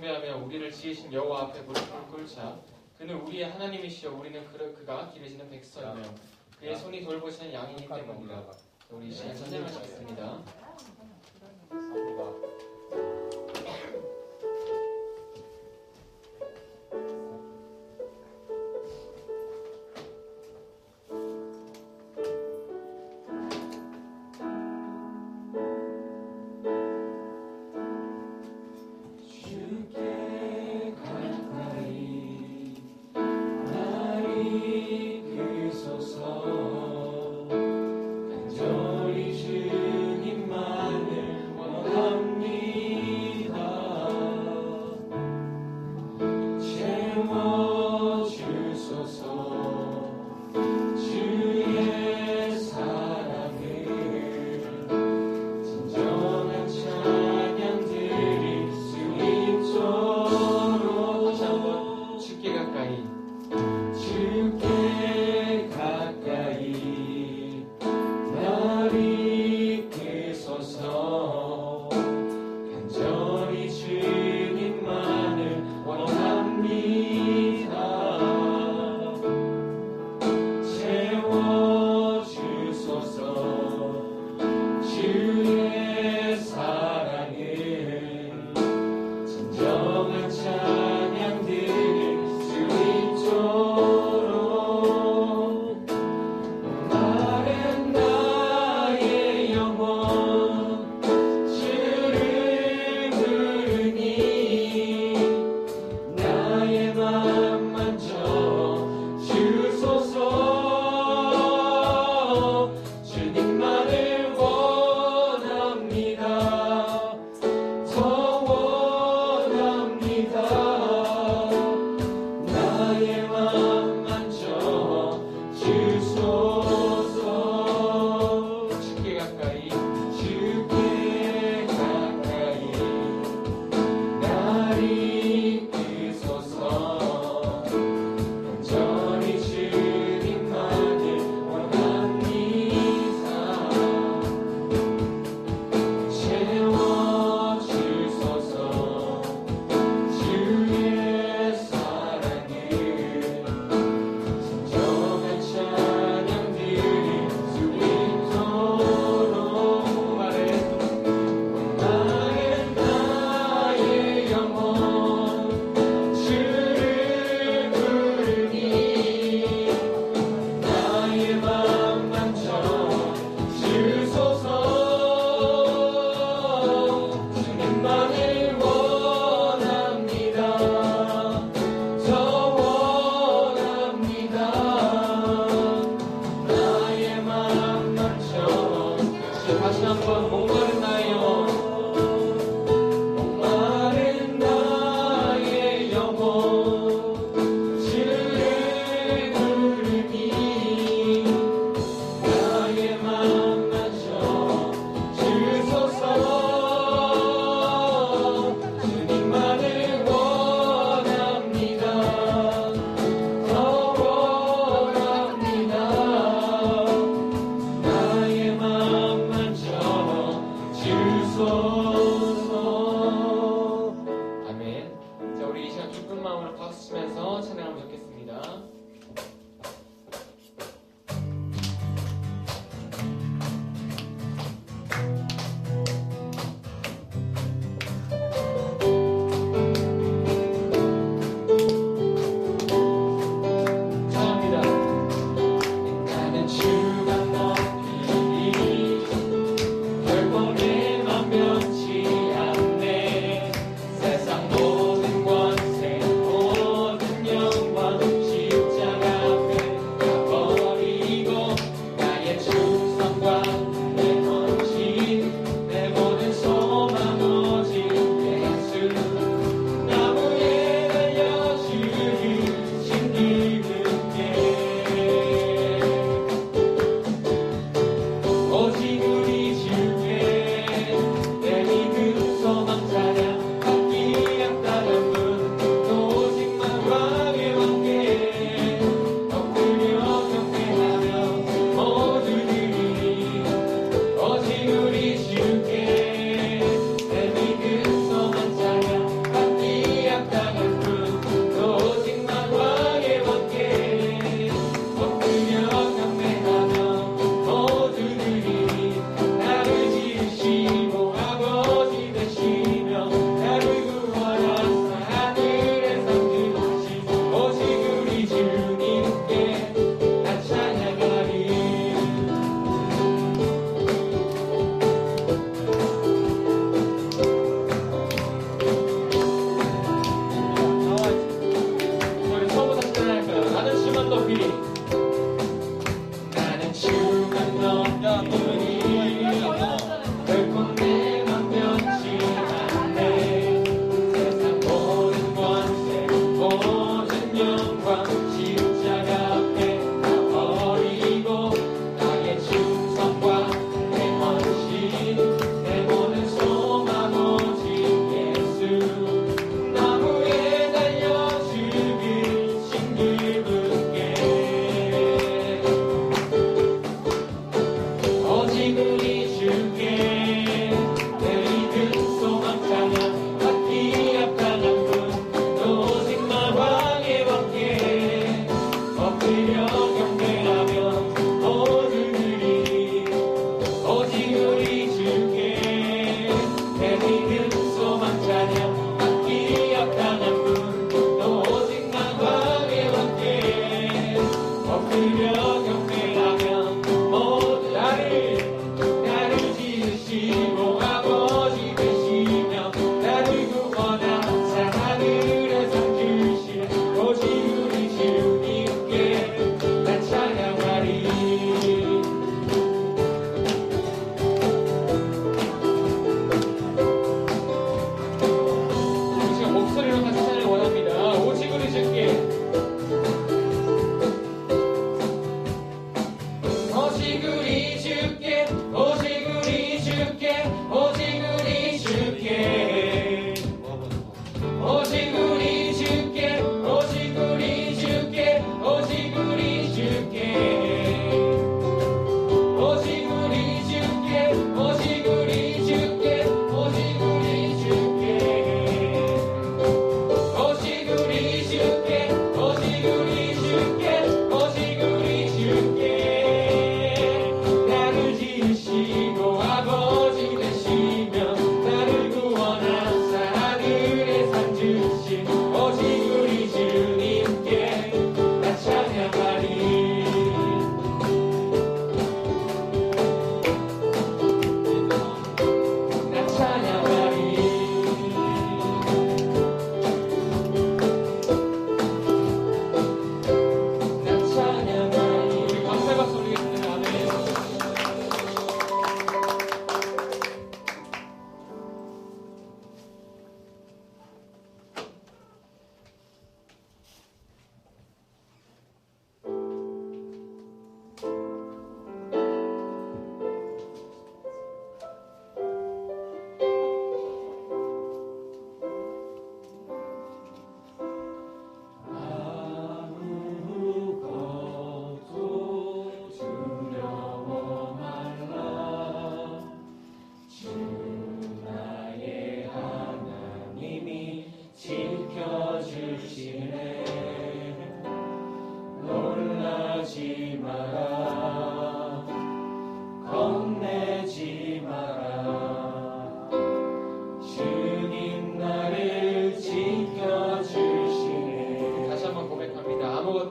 경배하며 우리를 지으신 여호와 앞에 무릎을 꿇자. 그는 우리의 하나님이시여 우리는 그가 기르시는 백성이며 그의 손이 돌보시는 양이기 때문이다. 우리 이 시간 찬양하시겠습니다. 간절히 주님만을 원하오니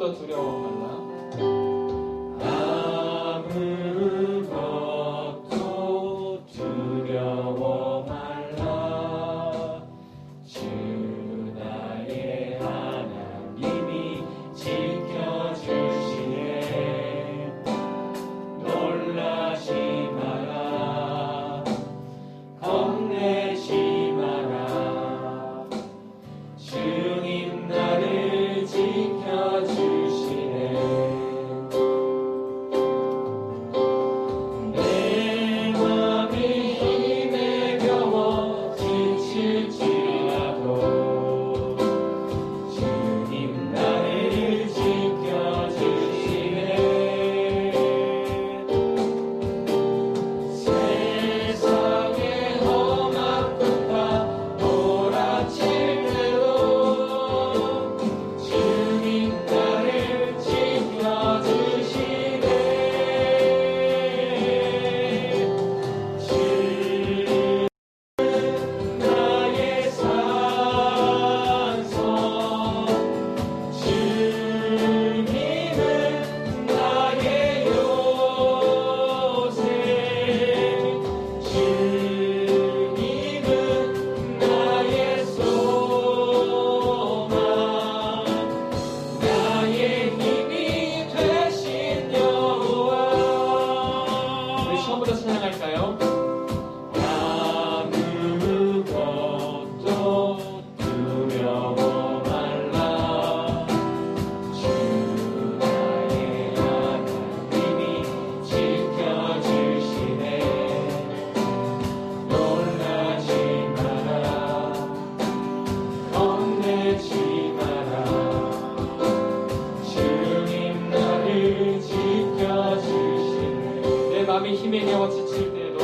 아무것도 두려워 말라. 아무것도 두려워 말라. 주 나의 하나님이 지켜주시네. 놀라지 마라. 겁내지 마라. 주님 나를 지켜주시네. 내 맘이 힘에 겨워 지칠지라도 주님 나를 지켜주시네. 세상의 험한 풍파 몰아칠 때도 주님 나를 지켜주시네. 주님은 나의 산성, 주님은 나의 요새, 주님은 나의 소망, 나의 힘이 되신 여호와. 우리 처음부터 찬양할까요? 아무것도 두려워 말라. 주 나의 하나님이 지켜주시네. 놀라지 마라. 겁내지 마라. 주님 나를 지켜주시네. 내 마음이 힘에 겨워 지칠 때에도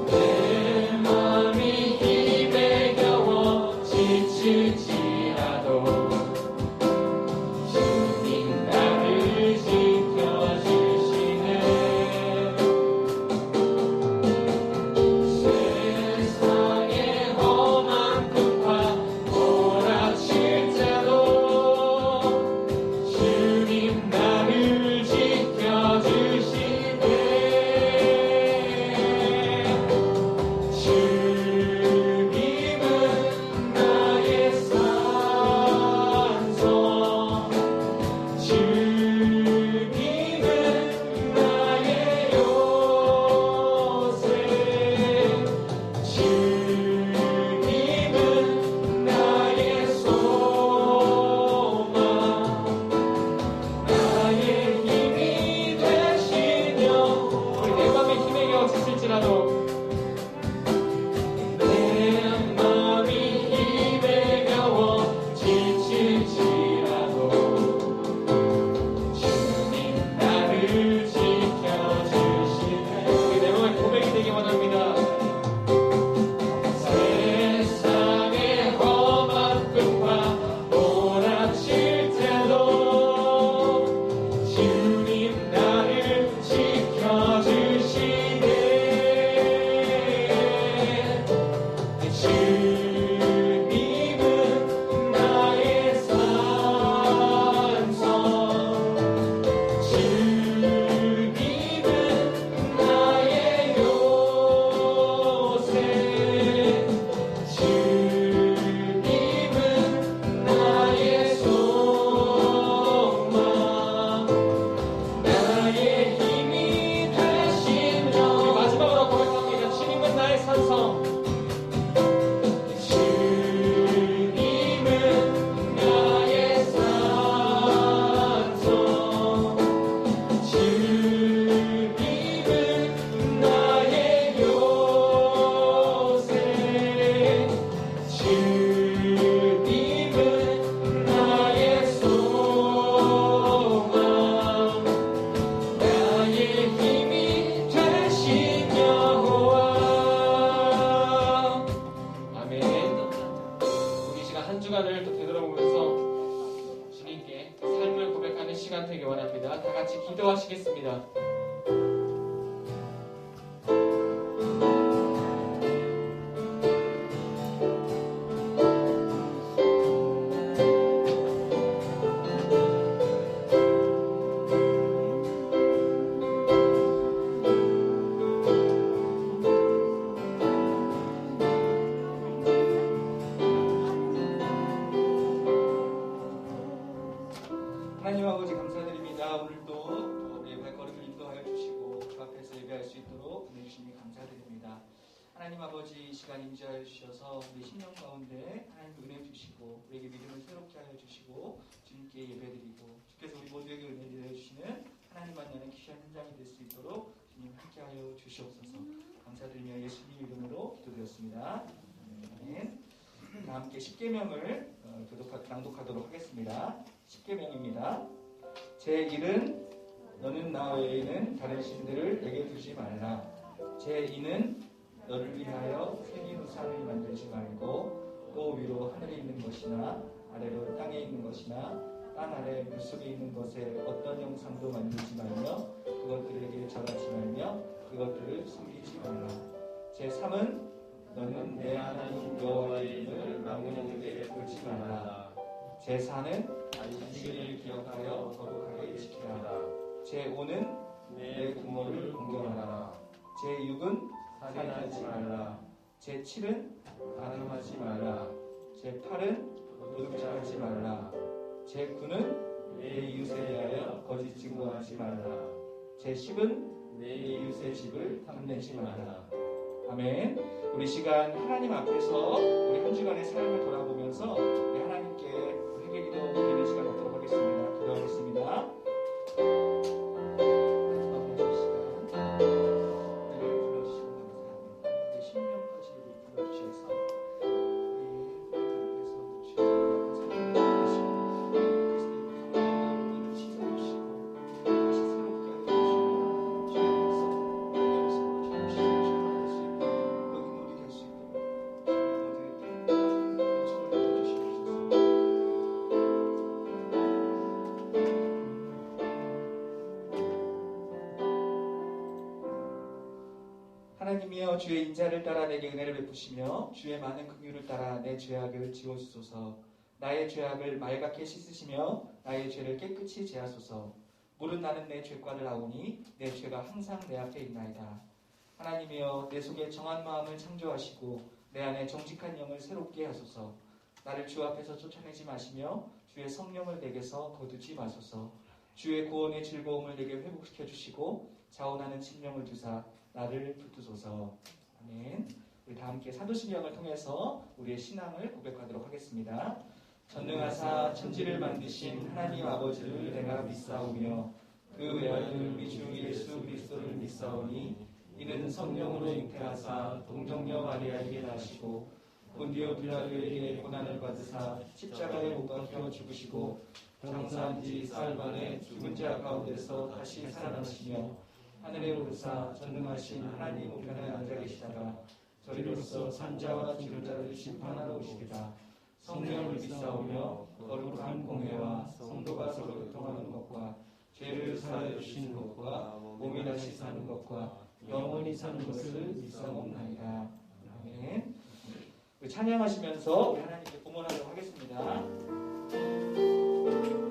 내 맘이 힘에 겨워 지칠지라도 주님 나를 지켜주시네. 세상의 험한 풍파 몰아칠 때도 주님 나를 지켜주시네. 주님은 나의 산성, 주님은 나의 요새, 주님은 나의 소망, 나의 힘이 되시며. 우리 내 마음이 힘에 겨워 지칠지라도 내 맘이 힘에 겨워 지칠지라도 주님 나를 지켜주시네. 우리 내 마음의 고백이 되기 원합니다. 세상의 험한 풍파 몰아칠 때도 주님 나를 지켜주시네. 주님은 나의 산성, 주님은 나의 요새, 주님은 나의 소망, 나의 힘이 되신 우리 여호와. 마지막으로 고백합니다. 주님은 나의 산성. 주님은 나의 산성, 주님은 나의 요새, 주님은 나의 소망, 나의 힘이 되신 여호와. 아멘. 우리 시간 한 주간을 또 되돌아보면서 주님께 삶을 고백하는 시간 되기 원합니다. 다 같이 기도하시겠습니다. 우리 신령 가운데 하나님 은혜 주시고 우리에게 믿음을 새롭게 하여 주시고 주님께 예배드리고 주께서 우리 모두에게 은혜를 내려주시는 하나님 만나는 귀한 현장이 될 수 있도록 주님 함께 하여 주시옵소서. 감사드리며 예수님 이름으로 기도드렸습니다. 아멘. 다 함께 10계명을 낭독하도록 하겠습니다. 10계명입니다. 제1은 너는 나 외에는 다른 신들을 내게 두지 말라. 제2는 너를 위하여 생긴 우상을 만들지 말고 또 위로 하늘에 있는 것이나 아래로 땅에 있는 것이나 땅 아래 물속에 있는 것에 어떤 형상도 만들지 말며 그것들에게 절하지 말며 그것들을 숨기지 말라. 제3은 너는 내 하나님 여호와의 이름을 망령되게 부르지 말라. 제4는 안식일을 기억하여 거룩하게 지키라. 제5는 내 부모를 공경하라. 제6은 살인하지 말라. 제7은 간음하지 말라. 제8은 도둑질하지 말라. 제9는 내 이웃에 대하여 거짓 증거하지 말라. 제10은 내 이웃의 집을 탐내지 말라. 아멘. 우리 시간 하나님 앞에서 우리 한 주간의 삶을 돌아보면서 우리 하나님께 회개기도 드리는 시간 갖도록 하겠습니다. 기도하겠습니다. 하나님이여 주의 인자를 따라 내게 은혜를 베푸시며 주의 많은 긍휼을 따라 내 죄악을 지워주소서. 나의 죄악을 말갛게 씻으시며 나의 죄를 깨끗이 제하소서. 물은 나는 내 죄과를 아오니 내 죄가 항상 내 앞에 있나이다. 하나님이여 내 속에 정한 마음을 창조하시고 내 안에 정직한 영을 새롭게 하소서. 나를 주 앞에서 쫓아내지 마시며 주의 성령을 내게서 거두지 마소서. 주의 구원의 즐거움을 내게 회복시켜 주시고 자원하는 심령을 주사 나를 붙드소서. 아멘. 우리 다 함께 사도신경을 통해서 우리의 신앙을 고백하도록 하겠습니다. 전능하사 천지를 만드신 하나님 아버지를 내가 믿사오며 그 외아들 우리 주 예수 그리스도를 믿사오니 이는 성령으로 잉태하사 동정녀 마리아에게 나시고 본디오 빌라도에게 고난을 받으사 십자가에 못 박혀 죽으시고 장사한 지 사흘 만에 죽은 자 가운데서 다시 살아나시며 하늘에 오르사 전능하신 하나님 우편에 앉아 계시다가 저리로서 산자와 죽은 자를 심판하러 오시리다. 성령을 믿사오며 거룩한 공회와 성도가 서로 교통하는 것과 죄를 사하여 주시는 것과 몸이 다시 사는 것과 영원히 사는 것을 믿사옵나이다. 아멘. 찬양하시면서 우리 하나님께 고문하도록 하겠습니다. 모든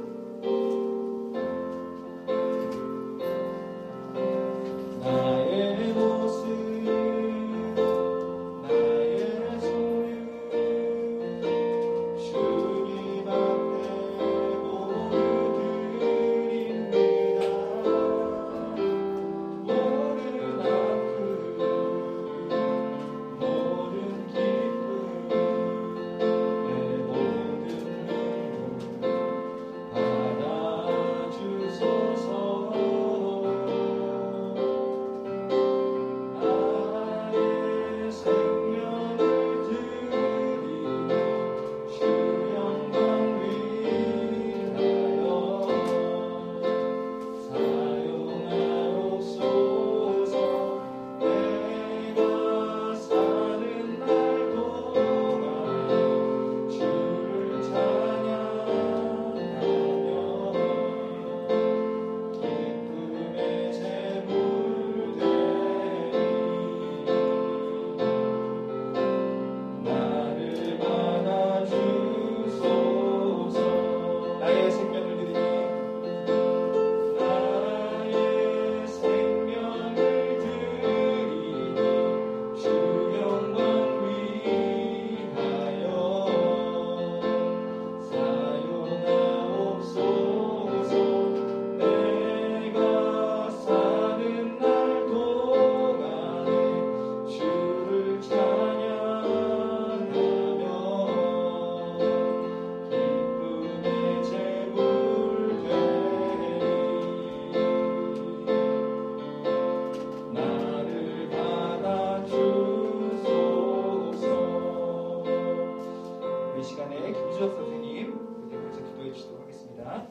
이 시간에 김수혁 선생님 대표해서 기도해 주시도록 하겠습니다.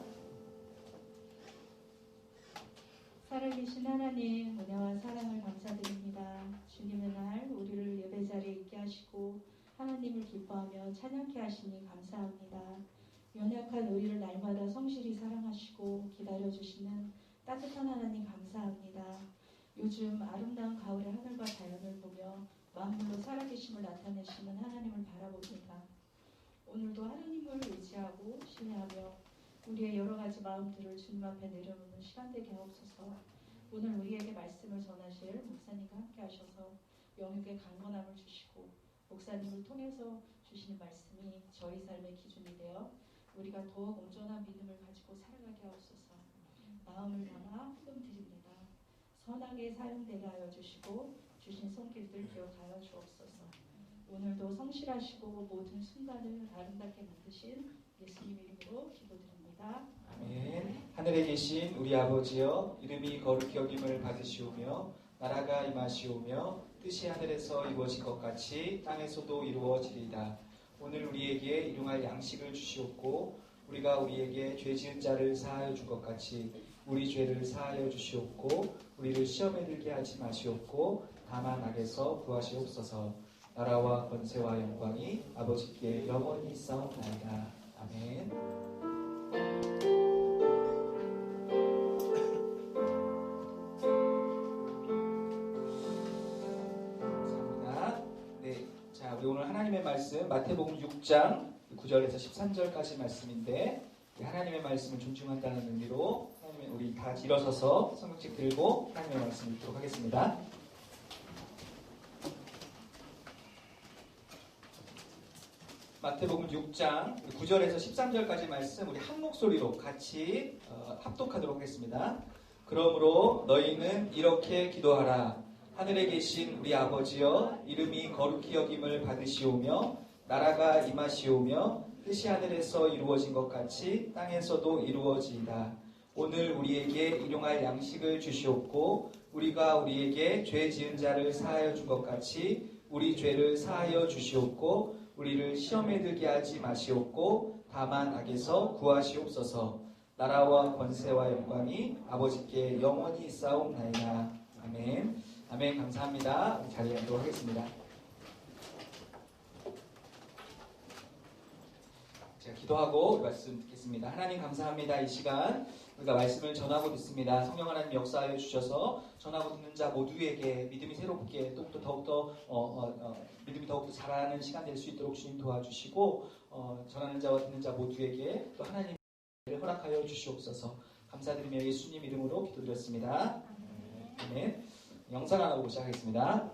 살아계신 하나님, 은혜와 사랑을 감사드립니다. 주님의 날 우리를 예배 자리에 있게 하시고 하나님을 기뻐하며 찬양케 하시니 감사합니다. 연약한 우리를 날마다 성실히 사랑하시고 기다려주시는 따뜻한 하나님 감사합니다. 요즘 아름다운 가을의 하늘과 자연을 보며 만물로 살아계심을 나타내시는 하나님을 바라봅니다. 오늘도 하나님을 의지하고 신뢰하며 우리의 여러 가지 마음들을 주님 앞에 내려놓는 시간 되게 하옵소서. 오늘 우리에게 말씀을 전하실 목사님과 함께 하셔서 영육의 강건함을 주시고 목사님을 통해서 주시는 말씀이 저희 삶의 기준이 되어 우리가 더욱 온전한 믿음을 가지고 살아가게 하옵소서. 마음을 담아 후금 드립니다. 선하게 사용되게 하여 주시고 주신 손길들 기억하여 주옵소서. 오늘도 성실하시고 모든 순간을 아름답게 만드신 예수님 이름으로 기도드립니다. 아멘. 하늘에 계신 우리 아버지여, 이름이 거룩히 여김을 받으시오며 나라가 임하시오며 뜻이 하늘에서 이루어진 것 같이 땅에서도 이루어지리이다. 오늘 우리에게 일용할 양식을 주시옵고 우리가 우리에게 죄 지은 자를 사하여 준 것 같이 우리 죄를 사하여 주시옵고 우리를 시험에 들게 하지 마시옵고 다만 악에서 구하시옵소서. 나라와 권세와 영광이 아버지께 영원히 있사옵나이다. 아멘. 감사합니다. 네, 자, 우리 오늘 하나님의 말씀 마태복음 6장 9절에서 13절까지 말씀인데 하나님의 말씀을 존중한다는 의미로 우리 다 일어서서 성경책 들고 하나님의 말씀 읽도록 하겠습니다. 마태복음 6장 9절에서 13절까지 말씀 우리 한 목소리로 같이 합독하도록 하겠습니다. 그러므로 너희는 이렇게 기도하라. 하늘에 계신 우리 아버지여, 이름이 거룩히 여김을 받으시오며 나라가 임하시오며 뜻이 하늘에서 이루어진 것 같이 땅에서도 이루어지이다. 오늘 우리에게 일용할 양식을 주시옵고 우리가 우리에게 죄 지은 자를 사하여 준 것 같이 우리 죄를 사하여 주시옵고 우리를 시험에 들게 하지 마시옵고 다만 악에서 구하시옵소서. 나라와 권세와 영광이 아버지께 영원히 있사옵나이다. 아멘. 아멘. 감사합니다. 자리에 앉도록 하겠습니다. 제가 기도하고 말씀 듣겠습니다. 하나님 감사합니다. 이 시간 우리가 말씀을 전하고 듣습니다. 성령 하나님 역사하여 주셔서 전하고 듣는 자 모두에게 믿음이 새롭게 또 더욱더 믿음이 더욱더 자라는 시간 될 수 있도록 주님 도와주시고 전하는 자와 듣는 자 모두에게 또 하나님의 허락하여 주시옵소서. 감사드리며 예수님 이름으로 기도드렸습니다. 아멘. 영상 하나 보고 시작하겠습니다.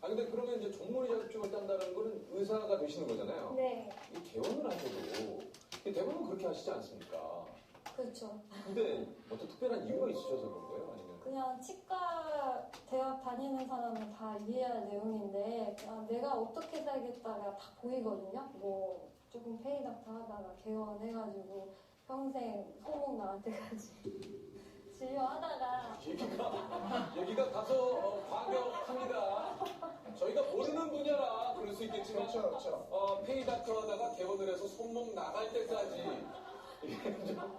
근데 그러면 이제 종문의 자격증을 딴다는 거는 의사가 되시는 거잖아요. 네. 이 개원을 하셔도 대부분 그렇게 하시지 않습니까? 그렇죠. 근데 어떤 특별한 이유가 있으셔서 그런 거예요? 아니면 그냥 치과 대학 다니는 사람은 다 이해할 내용인데 그냥 내가 어떻게 살겠다가 다 보이거든요. 뭐 조금 페이닥터 하다가 개원해가지고 평생 소문 나갈 때까지 진료하다가 얘기가 다소 과격합니다. 저희가 모르는 분야라 그럴 수 있겠지만 페이닥터 하다가 개원을 해서 손목 나갈 때까지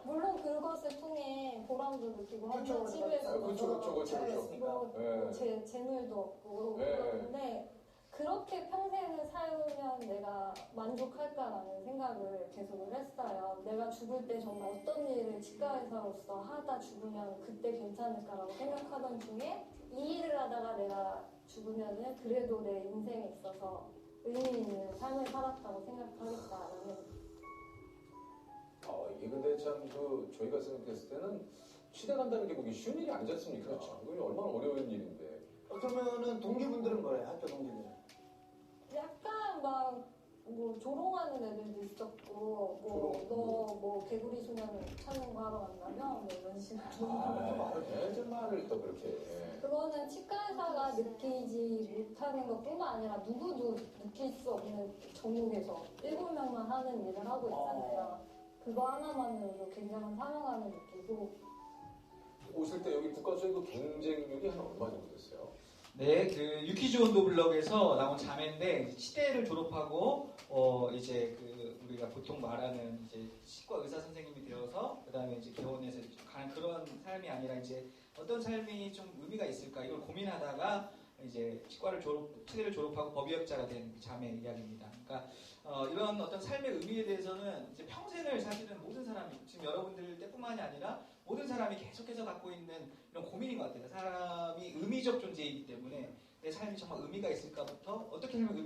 물론 그것을 통해 보람도 느끼고 항상 치료에서 그렇죠. 제 재물도 없고 네. 그런데 그렇게 평생을 살면 내가 만족할까라는 생각을 계속을 했어요. 내가 죽을 때 정말 어떤 일을 치과의사로서 하다 죽으면 그때 괜찮을까라고 생각하던 중에 이 일을 하다가 내가 죽으면은 그래도 내 인생에 있어서 의미 있는 삶을 살았다고 생각하겠다라는. 이게 근데 참 저희가 생각했을 때는 치대 간다는 게 보기 쉬운 일이 아니지 않습니까? 그렇죠. 그게 얼마나 어려운 일인데. 그러면은 동기분들은 뭐래요? 학교 동기들은? 약간 막 뭐 조롱하는 애들도 있었고 너 개구리 수면 찾는 거 하러 간다며 뭐 이런 식으로. 애들 말을 또 그렇게. 그거는 치과의사가 느끼지 못하는 것뿐만 아니라 누구도 느낄 수 없는 전국에서 7명만 하는 일을 하고 있잖아요. 그거 하나만으로도 굉장한 사명감을 느끼고. 오실 때 여기 북가수의 그 경쟁률이 한 얼마 정도 됐어요? 네, 그 유키즈 온도 블럭에서 나온 자매인데 치대를 졸업하고 이제 그 우리가 보통 말하는 이제 치과 의사 선생님이 되어서 그다음에 이제 개원해서 가는 그런 삶이 아니라 이제 어떤 삶이 좀 의미가 있을까 이걸 고민하다가 이제 치대를 졸업하고 법의학자가 된 자매 이야기입니다. 그러니까 이런 어떤 삶의 의미에 대해서는 이제 평생을 사실은 모든 사람이 지금 여러분들 때뿐만이 아니라 모든 사람이 계속해서 갖고 있는 이런 고민인 것 같아요. 사람이 의미적 존재이기 때문에 내 삶이 정말 의미가 있을까부터 어떻게 하면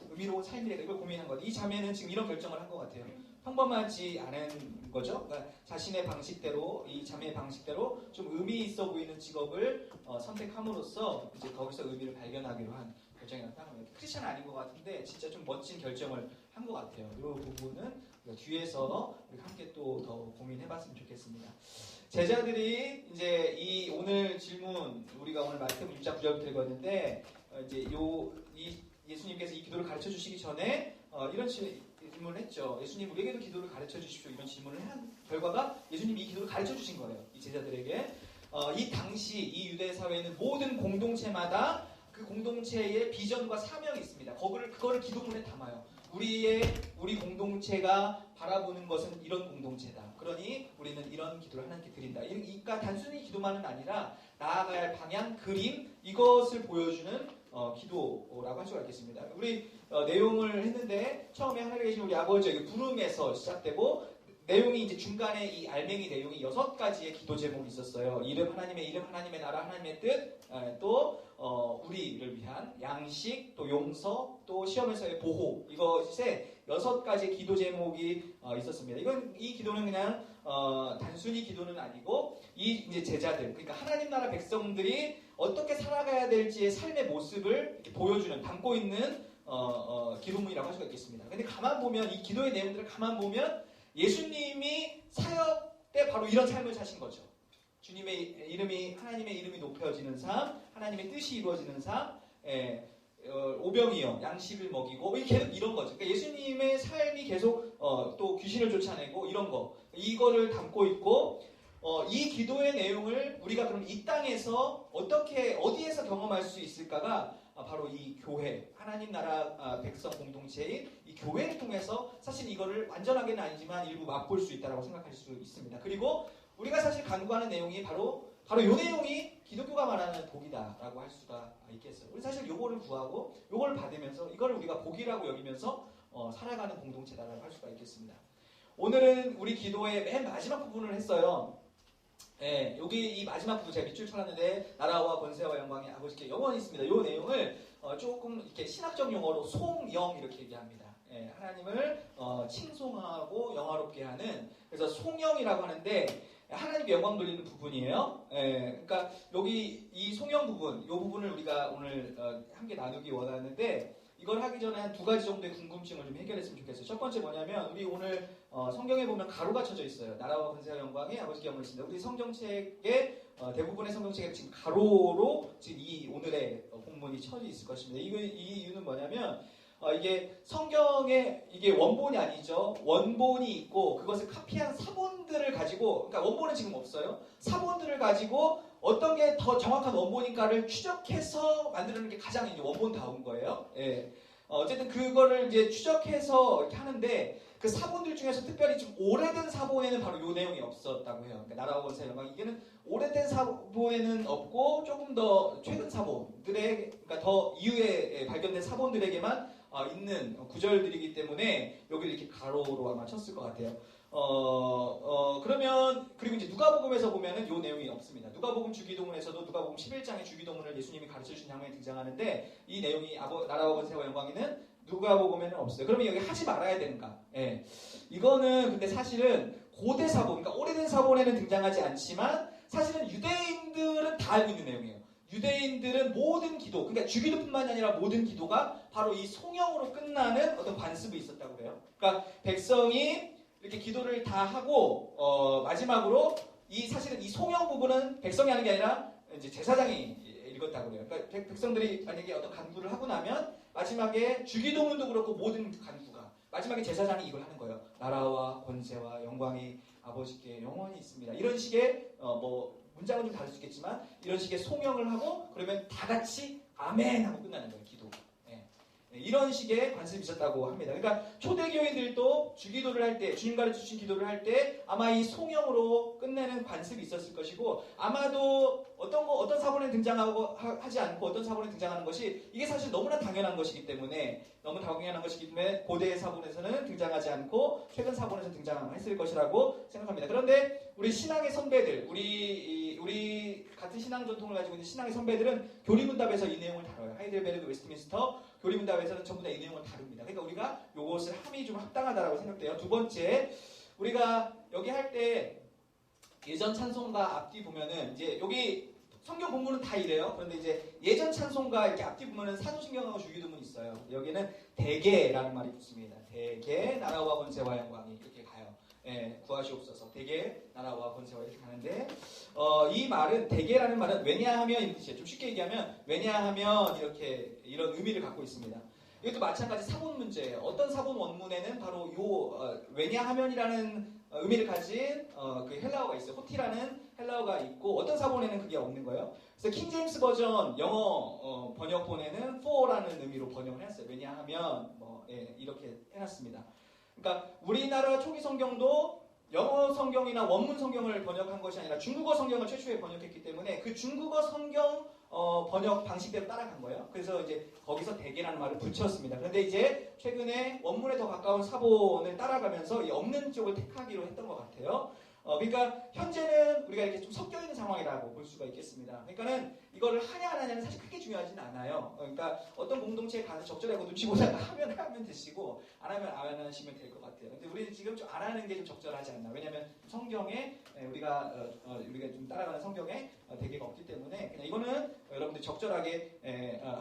의미로운 삶이래 이걸 고민한 것. 이 자매는 지금 이런 결정을 한 것 같아요. 평범하지 않은 거죠. 그러니까 자신의 방식대로 이 자매의 방식대로 좀 의미 있어 보이는 직업을 선택함으로써 이제 거기서 의미를 발견하기로 한 결정이 나타납니다. 크리스찬은 아닌 것 같은데 진짜 좀 멋진 결정을 한 것 같아요. 이 부분은 뒤에서 함께 또 더 고민해봤으면 좋겠습니다. 제자들이 이제 이 오늘 질문 우리가 오늘 말씀 6장 9절부터 읽었는데 이제 예수님께서 이 기도를 가르쳐 주시기 전에 이런 질문을 했죠. 예수님 우리에게도 기도를 가르쳐 주십시오. 이런 질문을 한 결과가 예수님이 이 기도를 가르쳐 주신 거예요. 이 제자들에게. 이 당시 이 유대 사회에는 모든 공동체마다 그 공동체의 비전과 사명이 있습니다. 그거를 기도문에 담아요. 우리 공동체가 바라보는 것은 이런 공동체다. 그러니 우리는 이런 기도를 하나님께 드린다. 그러니까 단순히 기도만은 아니라 나아가야 할 방향, 그림 이것을 보여주는 기도라고 할 수가 있겠습니다. 우리 내용을 했는데 처음에 하늘에 계신 우리 아버지의 부름에서 시작되고 내용이 이제 중간에 이 알맹이 내용이 6가지의 기도 제목이 있었어요. 하나님의 이름, 하나님의 나라, 하나님의 뜻, 또 우리를 위한 양식, 또 용서, 또 시험에서의 보호 이것에 6가지의 기도 제목이 있었습니다. 이 기도는 그냥 단순히 기도는 아니고 이 이제 제자들 그러니까 하나님 나라 백성들이 어떻게 살아가야 될지의 삶의 모습을 이렇게 보여주는 담고 있는 기도문이라고 할 수가 있겠습니다. 근데 가만 보면 이 기도의 내용들을 가만 보면 예수님이 사역 때 바로 이런 삶을 사신 거죠. 주님의 이름이 하나님의 이름이 높여지는 삶, 하나님의 뜻이 이루어지는 삶, 오병이어 양식을 먹이고 계속 이런 거죠. 그러니까 예수님의 삶이 계속 또 귀신을 쫓아내고 이런 거 이거를 담고 있고 이 기도의 내용을 우리가 그럼 이 땅에서 어디에서 경험할 수 있을까가 바로 이 교회, 하나님 나라 백성 공동체인 이 교회를 통해서 사실 이거를 완전하게는 아니지만 일부 맛볼 수 있다고 생각할 수 있습니다. 그리고 우리가 사실 간구하는 내용이 바로 이 내용이 기독교가 말하는 복이다라고 할 수가 있겠어요. 우리 사실 요거를 구하고 요거를 받으면서 이걸 우리가 복이라고 여기면서 살아가는 공동체다라고 할 수가 있겠습니다. 오늘은 우리 기도의 맨 마지막 부분을 했어요. 여기 이 마지막 부분 제가 밑줄 쳐놨는데 나라와 권세와 영광이 아버지께 영원히 있습니다. 이 내용을 조금 이렇게 신학적 용어로 송영 이렇게 얘기합니다. 하나님을 칭송하고 영화롭게 하는 그래서 송영이라고 하는데 하나님께 영광 돌리는 부분이에요. 그러니까 여기 이 송영 부분, 이 부분을 우리가 오늘 함께 나누기 원하는데 이걸 하기 전에 한 2가지 정도의 궁금증을 좀 해결했으면 좋겠어요. 첫 번째 뭐냐면 우리 오늘 성경에 보면 가로가 쳐져 있어요. 나라와 권세와 영광이 아버지께 영원히 있습니다. 우리 성경책에 대부분의 성경책에 지금 가로로 지금 이 오늘의 본문이 쳐져 있을 것입니다. 이 이유는 뭐냐면 이게 성경에 이게 원본이 아니죠. 원본이 있고 그것을 카피한 사본들을 가지고 그러니까 원본은 지금 없어요. 사본들을 가지고 어떤 게 더 정확한 원본인가를 추적해서 만드는 게 가장 이제 원본다운 거예요. 어쨌든 그거를 이제 추적해서 이렇게 하는데 그 사본들 중에서 특별히 좀 오래된 사본에는 바로 이 내용이 없었다고 해요. 그러니까 나라와 권세 영광 이게는 오래된 사본에는 없고 조금 더 최근 사본들의 그러니까 더 이후에 발견된 사본들에게만 있는 구절들이기 때문에 여기를 이렇게 가로로 아마 쳤을 것 같아요. 그러면 그리고 이제 누가복음에서 보면은 요 내용이 없습니다. 누가복음 주기도문에서도 누가복음 11장의 주기도문을 예수님이 가르쳐 주신 장면이 등장하는데 이 내용이 나라와 권세와 영광에는 누가복음에는 없어요. 그러면 여기 하지 말아야 되는가? 이거는 근데 사실은 고대 사본, 그러니까 오래된 사본에는 등장하지 않지만 사실은 유대인들은 다 알고 있는 내용이에요. 유대인들은 모든 기도, 그러니까 주기도뿐만이 아니라 모든 기도가 바로 이 송영으로 끝나는 어떤 관습이 있었다고 해요. 그러니까 백성이 이렇게 기도를 다 하고 마지막으로 사실은 이 송영 부분은 백성이 하는 게 아니라 이제 제사장이 읽었다고 그래요. 그러니까 백성들이 만약에 어떤 간구를 하고 나면 마지막에 주기도문도 그렇고 모든 간구가 마지막에 제사장이 이걸 하는 거예요. 나라와 권세와 영광이 아버지께 영원히 있습니다. 이런 식의 문장은 좀 다를 수 있겠지만 이런 식의 송영을 하고 그러면 다 같이 아멘 하고 끝나는 거예요. 기도. 이런 식의 관습이 있었다고 합니다. 그러니까 초대교인들도 주기도를 할 때, 주님 가르쳐 주신 기도를 할 때 아마 이 송영으로 끝내는 관습이 있었을 것이고 아마도 어떤 사본에 등장하고 하지 않고 어떤 사본에 등장하는 것이 이게 사실 너무나 당연한 것이기 때문에 고대의 사본에서는 등장하지 않고 최근 사본에서 등장했을 것이라고 생각합니다. 그런데 우리 신앙의 선배들, 우리 같은 신앙 전통을 가지고 있는 신앙의 선배들은 교리문답에서 이 내용을 다뤄요. 하이델베르그, 웨스트민스터 교리문답에서는 전부 다 이 내용을 다룹니다. 그러니까 우리가 이것을 함이 좀 합당하다라고 생각돼요. 두 번째, 우리가 여기 할 때 예전 찬송가 앞뒤 보면은 이제 여기 성경 본문은 다 이래요. 그런데 이제 예전 찬송가 이렇게 앞뒤 보면은 사도신경하고 주기도문이 있어요. 여기는 대개라는 말이 붙습니다. 대개 나라와 권세와 영광이 이렇게 가요. 구하시옵소서. 대개 나라와 권세와 이렇게 가는데 이 말은 대개라는 말은 왜냐하면 이런 뜻이에요. 좀 쉽게 얘기하면 왜냐하면 이렇게 이런 의미를 갖고 있습니다. 이것도 마찬가지 사본 문제예요. 어떤 사본 원문에는 바로 왜냐하면이라는 의미를 가진 그 헬라어가 있어요. 호티라는 헬라어가 있고 어떤 사본에는 그게 없는 거예요. 그래서 킹 제임스 버전 영어 번역본에는 for라는 의미로 번역을 했어요. 왜냐하면 이렇게 해놨습니다. 그러니까 우리나라 초기 성경도 영어 성경이나 원문 성경을 번역한 것이 아니라 중국어 성경을 최초에 번역했기 때문에 그 중국어 성경 번역 방식대로 따라간 거예요. 그래서 이제 거기서 대개라는 말을 붙였습니다. 그런데 이제 최근에 원문에 더 가까운 사본을 따라가면서 이 없는 쪽을 택하기로 했던 것 같아요. 그러니까 현재는 우리가 이렇게 좀 섞여 있는 상황이라고 볼 수가 있겠습니다. 그러니까는 이거를 하냐 안 하냐는 사실 크게 중요하지는 않아요. 그러니까 어떤 공동체에 가서 적절하고 눈치 보다가 하면 되시고 안 하면 안 하시면 될 것 같아요. 근데 우리는 지금 좀 안 하는 게 좀 적절하지 않나. 왜냐하면 성경에 우리가 좀 따라가는 성경에 대개가 없기 때문에 그냥 이거는 여러분들 적절하게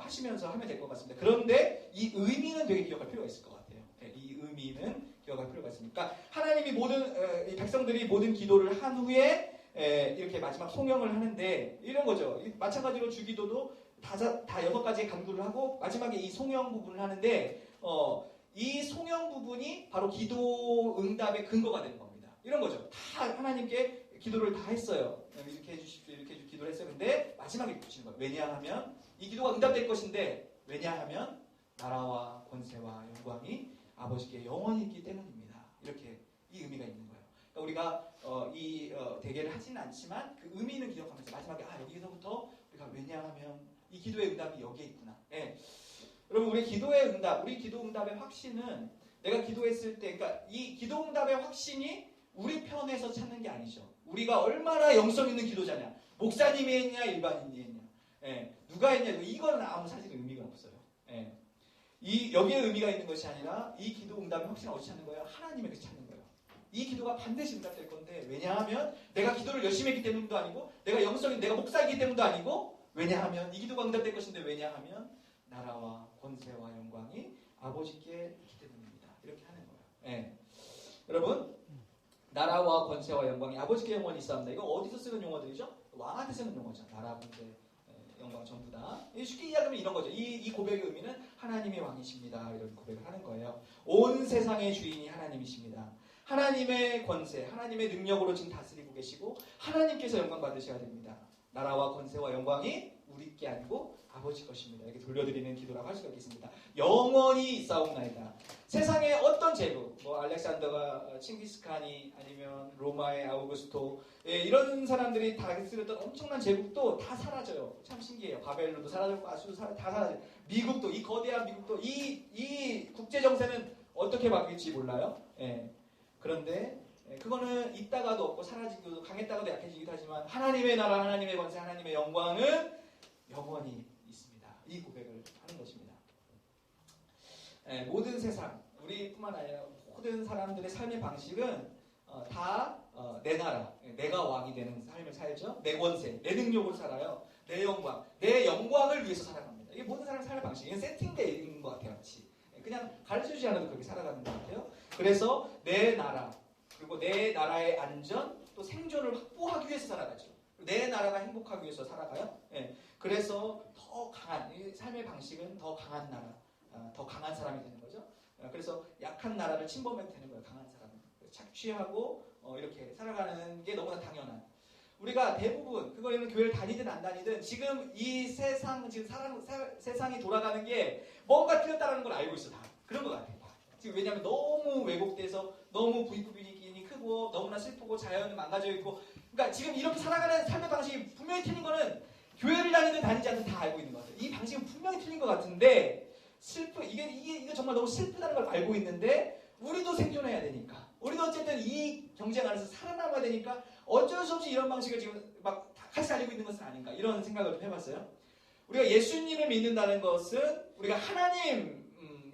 하시면서 하면 될 것 같습니다. 그런데 이 의미는 되게 기억할 필요가 있을 것 같아요. 이 의미는 기억할 필요가 있으니까 하나님이 이 백성들이 모든 기도를 한 후에 이렇게 마지막 송영을 하는데 이런 거죠. 마찬가지로 주기도도 다 6가지 간구를 하고 마지막에 이 송영 부분을 하는데 이 송영 부분이 바로 기도 응답의 근거가 되는 겁니다. 이런 거죠. 다 하나님께 기도를 다 했어요. 이렇게 해주십시오. 이렇게 기도를 했어요. 근데 마지막에 붙이는 거예요. 왜냐하면 이 기도가 응답될 것인데 왜냐하면 나라와 권세와 영광이 아버지께 영원히 있기 때문입니다. 이렇게 이 의미가 있는 거예요. 그러니까 우리가 대개를 하지는 않지만 그 의미는 기억하면서 마지막에 여기서부터 우리가 왜냐하면 이 기도의 응답이 여기에 있구나. 여러분 우리 기도의 응답, 우리 기도 응답의 확신은 내가 기도했을 때, 그러니까 이 기도 응답의 확신이 우리 편에서 찾는 게 아니죠. 우리가 얼마나 영성 있는 기도자냐, 목사님이 했냐, 일반인이 했냐, 누가 했냐, 이거는 아무 사실 의미가 없어요. 여기에 의미가 있는 것이 아니라 이 기도 응답의 확신을 어디서 찾는 거예요? 하나님에게서 찾는 거예요. 이 기도가 반드시 응답될 건데 왜냐하면 내가 기도를 열심히 했기 때문도 아니고 내가 목사이기 때문도 아니고 왜냐하면 이 기도가 응답될 것인데 왜냐하면 나라와 권세와 영광이 아버지께 있기 때문입니다. 이렇게 하는 거예요. 여러분 나라와 권세와 영광이 아버지께 영원히 있사옵니다. 이거 어디서 쓰는 용어들이죠? 왕한테 쓰는 용어죠. 나라, 권세, 영광 전부 다. 쉽게 이야기하면 이런 거죠. 이 고백의 의미는 하나님의 왕이십니다. 이런 고백을 하는 거예요. 온 세상의 주인이 하나님이십니다. 하나님의 권세, 하나님의 능력으로 지금 다스리고 계시고 하나님께서 영광 받으셔야 됩니다. 나라와 권세와 영광이 우리께 아니고 아버지 것입니다. 이렇게 돌려드리는 기도라고 할 수가 있겠습니다. 영원히 있사옵나이다. 세상의 어떤 제국, 알렉산더가 칭기스칸이 아니면 로마의 아우구스토 이런 사람들이 다스렸던 엄청난 제국도 다 사라져요. 참 신기해요. 바벨론도 사라졌고 아수도 다 사라져요. 미국도 이 거대한 미국도 이 국제 정세는 어떻게 바뀔지 몰라요. 그런데 그거는 있다가도 없고 사라지기도 강했다가도 약해지기도 하지만 하나님의 나라, 하나님의 권세, 하나님의 영광은 영원히 있습니다. 이 고백을 하는 것입니다. 모든 세상, 우리뿐만 아니라 모든 사람들의 삶의 방식은 다 내 나라, 내가 왕이 되는 삶을 살죠. 내 권세, 내 능력으로 살아요. 내 영광, 내 영광을 위해서 살아갑니다. 이게 모든 사람의 삶의 방식이 세팅되어 있는 것 같아요. 같이. 그냥 가르쳐주지 않아도 그렇게 살아가는 것 같아요. 그래서 내 나라, 그리고 내 나라의 안전, 또 생존을 확보하기 위해서 살아가죠. 내 나라가 행복하기 위해서 살아가요. 그래서 더 강한, 이 삶의 방식은 더 강한 나라, 더 강한 사람이 되는 거죠. 그래서 약한 나라를 침범해도 되는 거예요. 강한 사람은. 착취하고 이렇게 살아가는 게 너무나 당연한. 우리가 대부분 그거는 교회를 다니든 안 다니든 지금 이 세상 지금 세상이 돌아가는 게 뭔가 틀렸다라는 걸 알고 있어 다 그런 것 같아요. 지금 왜냐하면 너무 왜곡돼서 너무 부익부익이 크고 너무나 슬프고 자연은 망가져 있고 그러니까 지금 이렇게 살아가는 삶의 방식이 분명히 틀린 거는 교회를 다니든 다니지 않든 다 알고 있는 것 같아요. 이 방식은 분명히 틀린 것 같은데 이게 정말 너무 슬프다는 걸 알고 있는데 우리도 생존해야 되니까 우리도 어쨌든 이 경쟁 안에서 살아남아야 되니까 어쩔 수 없이 이런 방식을 지금 막 같이 달리고 있는 것은 아닌가 이런 생각을 좀 해봤어요. 우리가 예수님을 믿는다는 것은 우리가 하나님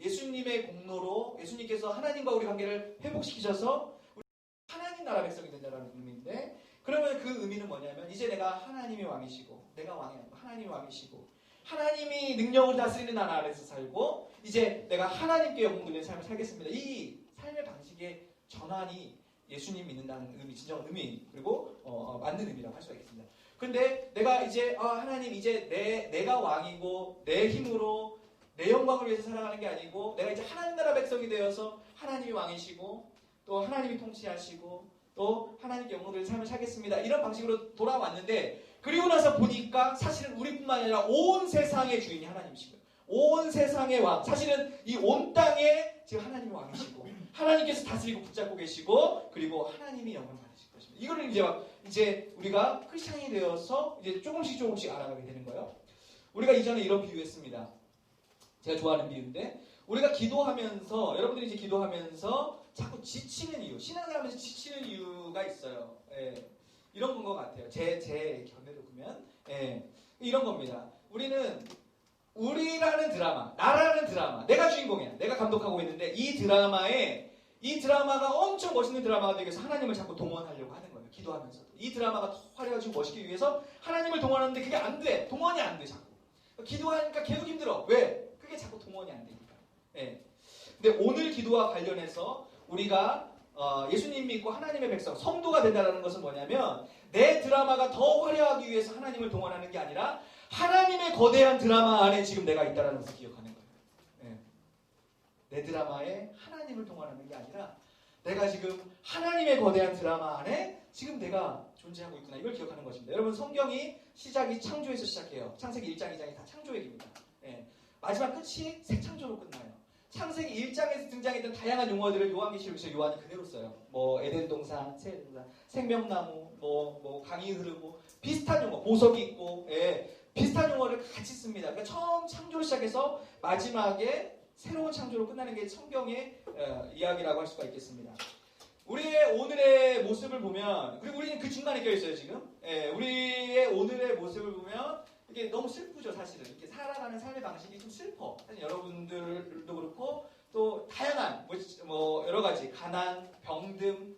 예수님의 공로로 예수님께서 하나님과 우리 관계를 회복시키셔서 우리 하나님 나라 백성이 된다는 의미인데 그러면 그 의미는 뭐냐면 이제 내가 하나님이 왕이시고 내가 왕이 아니고 하나님이 왕이시고 하나님이 능력을 다스리는 나라 안에서 살고 이제 내가 하나님께 영광 돌리는 삶을 살겠습니다. 이 삶의 방식의 전환이 예수님 믿는다는 의미, 진정 의미 그리고 맞는 의미라고 할 수가 있겠습니다. 근데 내가 이제 하나님 이제 내가 왕이고 내 힘으로 내 영광을 위해서 살아가는 게 아니고 내가 이제 하나님 나라 백성이 되어서 하나님이 왕이시고 또 하나님이 통치하시고 또 하나님께 영광을 삶을 살겠습니다. 이런 방식으로 돌아왔는데 그리고 나서 보니까 사실은 우리뿐만 아니라 온 세상의 주인이 하나님이시고요. 온 세상의 왕. 사실은 이 온 땅에 지금 하나님이 왕이시고 하나님께서 다스리고 붙잡고 계시고 그리고 하나님이 영광을 받으실 것입니다. 이거를 이제 우리가 크리스찬이 되어서 이제 조금씩 알아가게 되는 거예요. 우리가 이전에 이런 비유했습니다. 제가 좋아하는 비유인데 우리가 기도하면서 여러분들이 이제 기도하면서 자꾸 지치는 이유, 신앙생활하면서 지치는 이유가 있어요. 예, 이런 건 것 같아요. 제 견해로 보면 이런 겁니다. 우리라는 드라마, 나라는 드라마, 내가 주인공이야. 내가 감독하고 있는데 이 드라마가 엄청 멋있는 드라마가 되기 위해서 하나님을 자꾸 동원하려고 하는 거예요. 기도하면서도. 이 드라마가 더 화려하고 멋있기 위해서 하나님을 동원하는데 그게 안 돼. 동원이 안 돼, 자꾸. 기도하니까 계속 힘들어. 왜? 그게 자꾸 동원이 안 되니까. 예. 근데 오늘 기도와 관련해서 우리가 예수님 믿고 하나님의 백성, 성도가 된다는 것은 뭐냐면 내 드라마가 더 화려하기 위해서 하나님을 동원하는 게 아니라 하나님의 거대한 드라마 안에 지금 내가 있다는 것을 기억하는 거예요. 예. 내 드라마에 하나님을 동원하는 게 아니라 내가 지금 하나님의 거대한 드라마 안에 지금 내가 존재하고 있구나. 이걸 기억하는 것입니다. 여러분 성경이 시작이 창조에서 시작해요. 창세기 1장, 2장이 다 창조 얘기입니다. 예. 마지막 끝이 새 창조로 끝나요. 창세기 1장에서 등장했던 다양한 용어들을 요한계시록에서 요한이 그대로 써요. 뭐 에덴 동산, 새 에덴 동산, 생명나무, 뭐 강이 흐르고 비슷한 용어, 보석이 있고, 예. 비슷한 용어를 같이 씁니다. 그러니까 처음 창조를 시작해서 마지막에 새로운 창조로 끝나는 게 성경의 이야기라고 할 수가 있겠습니다. 우리의 오늘의 모습을 보면, 그리고 우리는 그 중간에 껴있어요, 지금. 예, 우리의 오늘의 모습을 보면, 이게 너무 슬프죠, 사실은. 이렇게 살아가는 삶의 방식이 좀 슬퍼. 사실 여러분들도 그렇고, 또 다양한, 여러 가지, 가난, 병듦,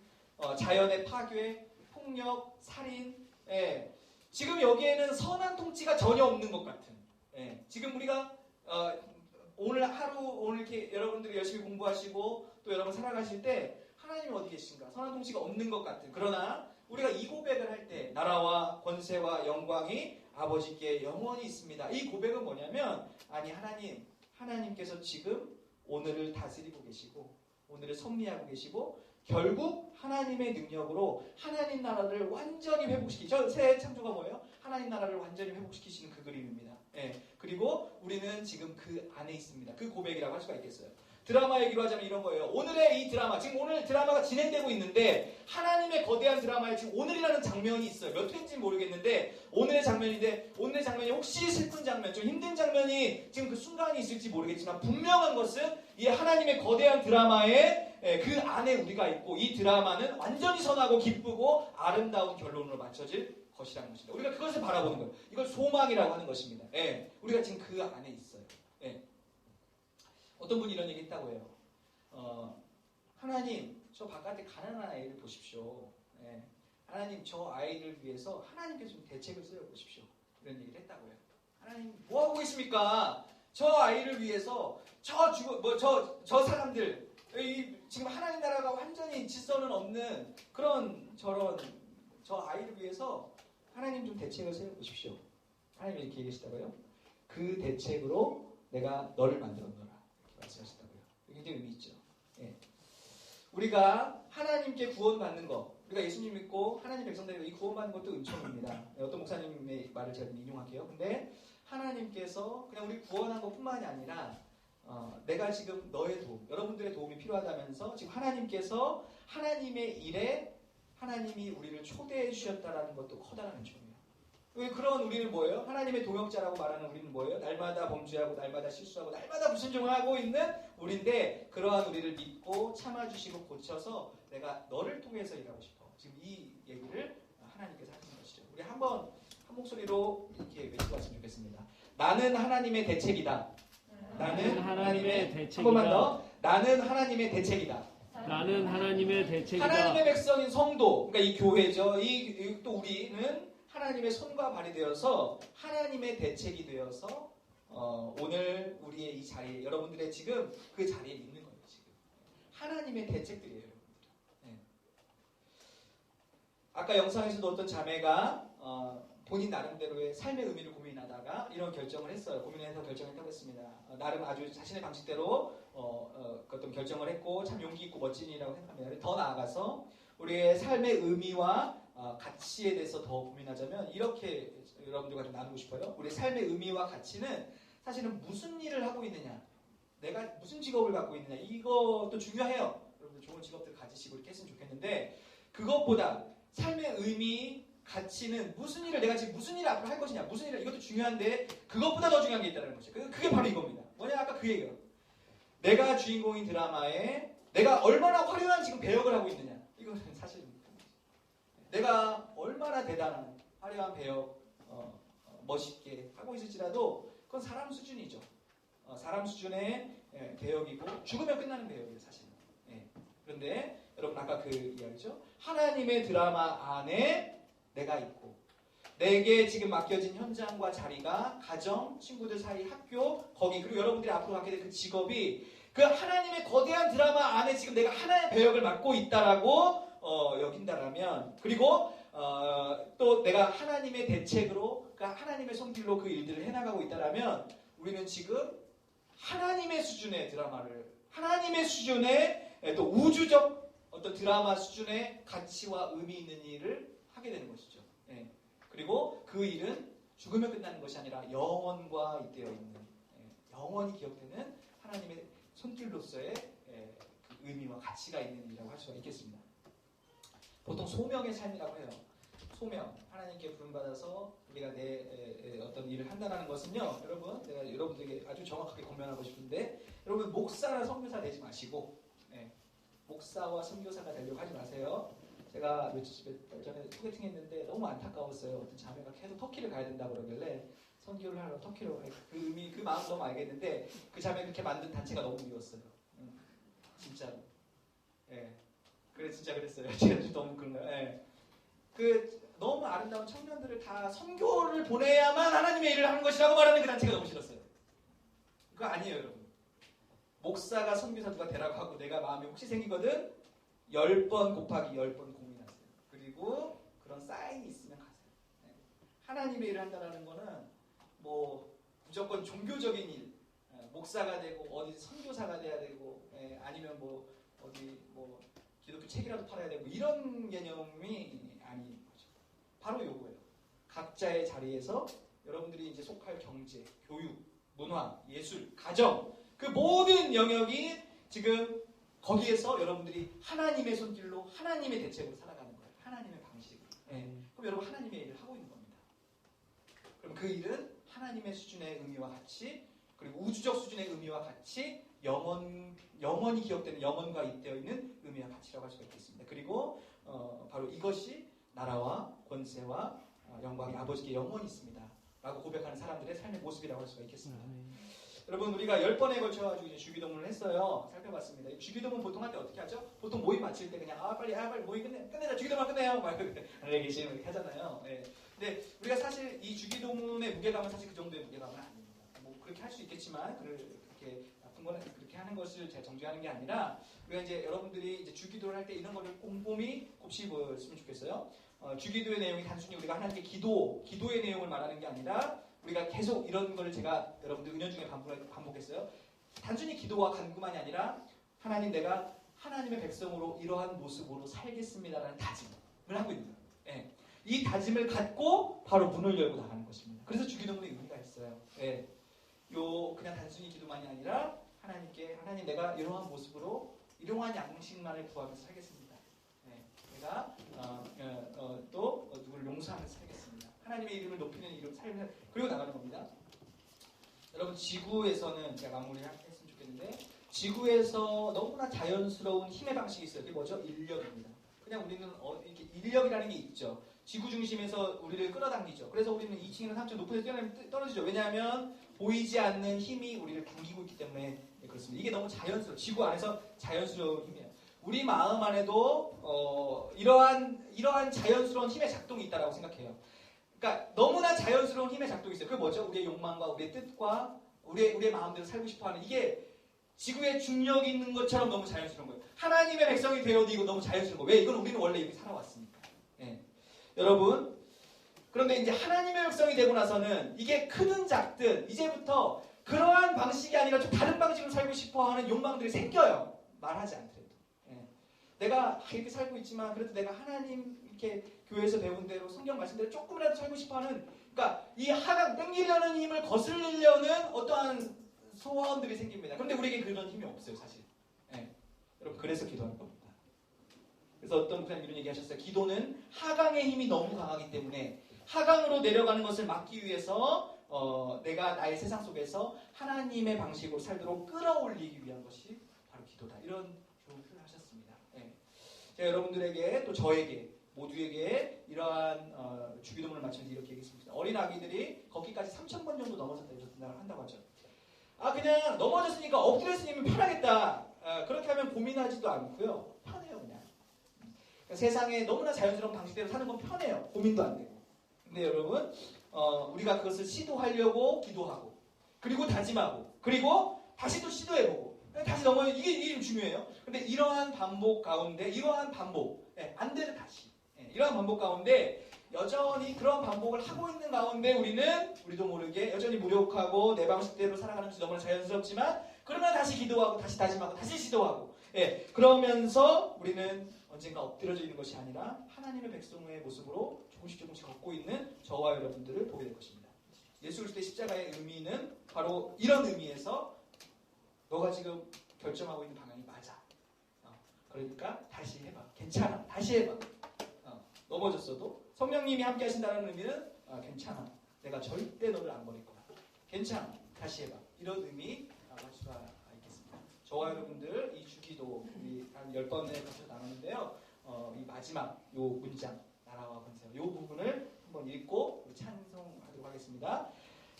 자연의 파괴, 폭력, 살인, 예. 지금 여기에는 선한 통치가 전혀 없는 것 같은. 예. 지금 우리가, 오늘 이렇게 여러분들이 열심히 공부하시고, 또 여러분 살아가실 때, 하나님이 어디 계신가? 선한 통치가 없는 것 같은. 그러나 우리가 이 고백을 할 때 나라와 권세와 영광이 아버지께 영원히 있습니다. 이 고백은 뭐냐면 아니 하나님께서 지금 오늘을 다스리고 계시고 오늘을 섭리하고 계시고 결국 하나님의 능력으로 하나님 나라를 완전히 회복시키죠. 새 창조가 뭐예요? 하나님 나라를 완전히 회복시키시는 그 그림입니다. 예. 그리고 우리는 지금 그 안에 있습니다. 그 고백이라고 할 수가 있겠어요. 드라마 얘기로 하자면 이런 거예요. 오늘의 이 드라마, 지금 오늘 드라마가 진행되고 있는데 하나님의 거대한 드라마에 지금 오늘이라는 장면이 있어요. 몇 회인지는 모르겠는데 오늘의 장면인데 오늘의 장면이 혹시 슬픈 장면, 좀 힘든 장면이 지금 그 순간이 있을지 모르겠지만 분명한 것은 이 하나님의 거대한 드라마에 그 안에 우리가 있고 이 드라마는 완전히 선하고 기쁘고 아름다운 결론으로 맞춰질 것이라는 것입니다. 우리가 그것을 바라보는 거예요. 이걸 소망이라고 하는 것입니다. 예, 우리가 지금 그 안에 있어요. 예. 어떤 분이 이런 얘기 했다고 해요. 하나님, 저 바깥에 가난한 아이를 보십시오. 예. 하나님, 저 아이를 위해서 하나님께서 좀 대책을 세워보십시오. 이런 얘기를 했다고 해요. 하나님, 뭐 하고 계십니까? 저 아이를 위해서 저 사람들 지금 하나님 나라가 완전히 질서는 없는 저 아이를 위해서 하나님 좀 대책을 세워보십시오. 하나님이 이렇게 얘기하시다고요. 그 대책으로 내가 너를 만들었노라. 말씀하셨다고요. 굉장히 의미 있죠. 예. 우리가 하나님께 구원받는 거, 우리가 예수님 믿고 하나님 백성들이 이 구원받는 것도 은총입니다. 어떤 목사님의 말을 제가 좀 인용할게요. 근데 하나님께서 그냥 우리 구원한 것뿐만이 아니라 내가 지금 너의 도움, 여러분들의 도움이 필요하다면서 지금 하나님께서 하나님의 일에 하나님이 우리를 초대해 주셨다라는 것도 커다란 은총이에요. 그런 우리는 뭐예요? 하나님의 동역자라고 말하는 우리는 뭐예요? 날마다 범죄하고 날마다 실수하고 날마다 불순종하고 있는 우리인데 그러한 우리를 믿고 참아주시고 고쳐서 내가 너를 통해서 일하고 싶어. 지금 이 얘기를 하나님께서 하시는 것이죠. 우리 한번 한 목소리로 이렇게 외치고 왔으면 좋겠습니다. 나는 하나님의 대책이다. 나는 하나님의 대책이다. 한 번만 더. 나는 하나님의 대책이다. 나는 하나님의 대책이다. 하나님의 백성인 성도, 그러니까 이 교회죠. 또 우리는 하나님의 손과 발이 되어서 하나님의 대책이 되어서 오늘 우리의 이 자리에 여러분들의 지금 그 자리에 있는 거예요. 지금 하나님의 대책들이에요. 여러분들. 네. 아까 영상에서도 어떤 자매가 본인 나름대로의 삶의 의미를 고민하다가 이런 결정을 했어요. 고민해서 결정했다고 했습니다. 나름 아주 자신의 방식대로 어떤 결정을 했고 참 용기 있고 멋진 일이라고 생각합니다. 더 나아가서 우리의 삶의 의미와 가치에 대해서 더 고민하자면 이렇게 여러분들과 좀 나누고 싶어요. 우리의 삶의 의미와 가치는 사실은 무슨 일을 하고 있느냐, 내가 무슨 직업을 갖고 있느냐, 이것도 중요해요. 여러분들 좋은 직업들 가지시고 이렇게 했으면 좋겠는데 그것보다 삶의 의미, 가치는 무슨 일을 내가 지금 무슨 일을 앞으로 할 것이냐, 무슨 일을 이것도 중요한데 그것보다 더 중요한 게 있다는 거죠. 그게 바로 이겁니다. 뭐냐 아까 그 얘기예요. 내가 주인공인 드라마에 내가 얼마나 화려한 지금 배역을 하고 있느냐. 이거는 사실 내가 얼마나 대단한 화려한 배역 멋있게 하고 있을지라도 그건 사람 수준이죠. 사람 수준의 배역이고 죽으면 끝나는 배역이에요 사실은. 그런데 여러분 아까 그 이야기죠. 하나님의 드라마 안에 내가 있고 내게 지금 맡겨진 현장과 자리가 가정, 친구들 사이, 학교, 거기 그리고 여러분들이 앞으로 갖게 될 그 직업이 그 하나님의 거대한 드라마 안에 지금 내가 하나의 배역을 맡고 있다라고 여긴다라면 그리고 또 내가 하나님의 대책으로 그러니까 하나님의 손길로 그 일들을 해나가고 있다라면 우리는 지금 하나님의 수준의 드라마를 하나님의 수준의 또 우주적 어떤 드라마 수준의 가치와 의미 있는 일을 하게 되는 것이죠. 그리고 그 일은 죽으면 끝나는 것이 아니라 영원과 잇대어 있는 영원히 기억되는 하나님의 손길로서의 그 의미와 가치가 있는 일이라고 할 수가 있겠습니다. 보통 소명의 삶이라고 해요. 소명, 하나님께 부름받아서 우리가 내 어떤 일을 한다는 것은요. 여러분, 내가 여러분들에게 아주 정확하게 권면하고 싶은데 여러분 목사나 선교사 되지 마시고 목사와 선교사가 되려고 하지 마세요. 제가 며칠 전에 소개팅 했는데 너무 안타까웠어요. 어떤 자매가 계속 터키를 가야 된다고 그러길래 선교를 하러 터키로 가니까 그 의미, 그 마음 너무 알겠는데 그 자매 그렇게 만든 단체가 너무 미웠어요. 진짜로. 그래 진짜 그랬어요. 제가 너무 그런 거예요. 그 너무 아름다운 청년들을 다 선교를 보내야만 하나님의 일을 하는 것이라고 말하는 그 단체가 너무 싫었어요. 그거 아니에요, 여러분. 목사가 선교사 누가 되라고 하고 내가 마음에 혹시 생기거든 10번 곱하기 10번 고민하세요. 그리고 그런 사인이 있으면 가세요. 하나님의 일을 한다는 거는 뭐 무조건 종교적인 일, 목사가 되고 어디 선교사가 돼야 되고 아니면 뭐 어디 뭐 기독교 책이라도 팔아야 되고 이런 개념이 아닌 거죠. 바로 요거예요. 각자의 자리에서 여러분들이 이제 속할 경제, 교육, 문화, 예술, 가정 그 모든 영역이 지금 거기에서 여러분들이 하나님의 손길로 하나님의 대책으로 살아가는 거예요. 하나님의 방식으로. 그럼 여러분 하나님의 일을 하고 있는 겁니다. 그럼 그 일은 하나님의 수준의 의미와 같이 그리고 우주적 수준의 의미와 같이 영원히 기억되는 영원과 잇대어 있는 의미와 가치라고 할 수가 있겠습니다. 그리고 바로 이것이 나라와 권세와 영광이 아버지께 영원히 있습니다. 라고 고백하는 사람들의 삶의 모습이라고 할 수가 있겠습니다. 여러분 우리가 10번에 걸쳐가지고 이제 주기도문을 했어요. 살펴봤습니다. 주기도문 보통 할 때 어떻게 하죠? 보통 모임 마칠 때 그냥 빨리 모임 끝내자 주기도문 끝내요. 막 안녕히 계시면 이렇게 하잖아요. 근데 우리가 사실 이 주기도문의 무게감은 사실 그 정도의 무게감은 아닙니다. 뭐 그렇게 할 수 있겠지만 그렇게 나쁜 거는 그렇게 하는 것을 제가 정죄하는 게 아니라 우리가 이제 여러분들이 이제 주기도를 할 때 이런 거를 꼼꼼히 곱씹었으면 좋겠어요. 주기도의 내용이 단순히 우리가 하나님께 기도의 내용을 말하는 게 아니라 우리가 계속 이런 거를 제가 여러분들 은연 중에 반복했어요. 단순히 기도와 간구만이 아니라 하나님 내가 하나님의 백성으로 이러한 모습으로 살겠습니다라는 다짐. 하고 있는 거예요. 예. 이 다짐을 갖고 바로 문을 열고 나가는 것입니다. 그래서 주기도문에 의미가 있어요. 예. 그냥 단순히 기도만이 아니라 하나님 내가 이러한 모습으로 이러한 양식만을 구하면서 살겠습니다. 예. 내가 또 누구를 용서하면서 살겠습니다. 하나님의 이름을 높이는 삶을 그리고 나가는 겁니다. 여러분 지구에서는 제가 마무리했으면 좋겠는데 지구에서 너무나 자연스러운 힘의 방식이 있어요. 그게 뭐죠? 인력입니다. 그냥 우리는 이렇게 인력이라는 게 있죠. 지구 중심에서 우리를 끌어당기죠. 그래서 우리는 2층이나 3층 높은 데서 뛰어내면 떨어지죠. 왜냐하면 보이지 않는 힘이 우리를 당기고 있기 때문에 그렇습니다. 이게 너무 자연스러워. 지구 안에서 자연스러운 힘이에요. 우리 마음 안에도 이러한 자연스러운 힘의 작동이 있다고 생각해요. 그러니까 너무나 자연스러운 힘의 작동이 있어요. 그게 뭐죠? 우리의 욕망과 우리의 뜻과 우리의 마음대로 살고 싶어하는 이게 지구에 중력이 있는 것처럼 너무 자연스러운 거예요. 하나님의 백성이 되어도 이거 너무 자연스러운 거예요. 왜? 이건 우리는 원래 이렇게 살아왔으니까. 예. 여러분 그런데 이제 하나님의 백성이 되고 나서는 이게 크든 작든 이제부터 그러한 방식이 아니라 좀 다른 방식으로 살고 싶어하는 욕망들이 생겨요. 말하지 않더라도. 예. 내가 이렇게 살고 있지만 그래도 내가 하나님 이렇게 교회에서 배운 대로 성경 말씀대로 조금이라도 살고 싶어하는 그러니까 이 하강 땡기려는 힘을 거슬리려는 어떠한 소원들이 생깁니다. 그런데 우리에게 그런 힘이 없어요, 사실. 예. 여러분 그래서 기도하는 겁니다. 그래서 어떤 목사님 이런 얘기하셨어요. 기도는 하강의 힘이 너무 강하기 때문에 하강으로 내려가는 것을 막기 위해서 내가 나의 세상 속에서 하나님의 방식으로 살도록 끌어올리기 위한 것이 바로 기도다. 이런 좋은 표현을 하셨습니다. 예. 제가 여러분들에게 또 저에게 모두에게 이러한 주기도문을 마치면서 이렇게 얘기했습니다. 어린 아기들이 걷기까지 3,000번 정도 넘어졌다 이런 생각을 한다고 하죠. 그냥 넘어졌으니까 엎드려 있으면 편하겠다. 그렇게 하면 고민하지도 않고요. 편해요 그냥. 그러니까 세상에 너무나 자연스러운 방식대로 사는 건 편해요. 고민도 안 되고. 근데 여러분 우리가 그것을 시도하려고 기도하고 그리고 다짐하고 그리고 다시 또 시도해보고 다시 이게 좀 중요해요. 근데 이러한 반복 가운데 안 되는 다시 이러한 반복 가운데 여전히 그런 반복을 하고 있는 가운데 우리도 모르게 여전히 무력하고 내 방식대로 살아가는 것이 너무나 자연스럽지만 그러면 다시 기도하고 다시 다짐하고 다시 시도하고 그러면서 우리는 언젠가 엎드려져 있는 것이 아니라 하나님의 백성의 모습으로 조금씩 걷고 있는 저와 여러분들을 보게 될 것입니다. 예수 그리스도의 십자가의 의미는 바로 이런 의미에서 너가 지금 결정하고 있는 방향이 맞아. 그러니까 다시 해봐. 괜찮아. 다시 해봐. 넘어졌어도 성령님이 함께 하신다는 의미는 괜찮아. 내가 절대 너를 안 버릴 거야. 괜찮아. 다시 해봐. 이런 의미라고 할 수가 있겠습니다. 저와 여러분들 이 주기도 우리 한 10번에 걸쳐 나눴는데요. 이 마지막 요 문장 나라와 권세와 요 부분을 한번 읽고 찬송하도록 하겠습니다.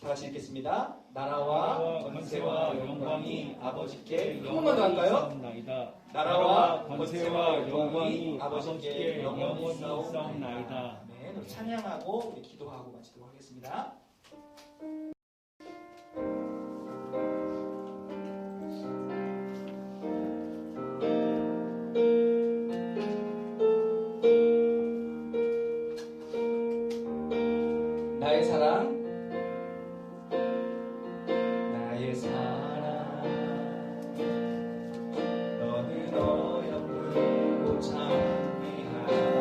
다 같이 읽겠습니다. 나라와 권세와 영광이 아버지께 한 번만 더 할까요? 나라와 권세와 영광이 아버지께 영원히 있사옵나이다. 네, 우리 찬양하고 우리 기도하고 마치도록 하겠습니다. 나의 사랑 너는 어여쁘고 참 귀하거늘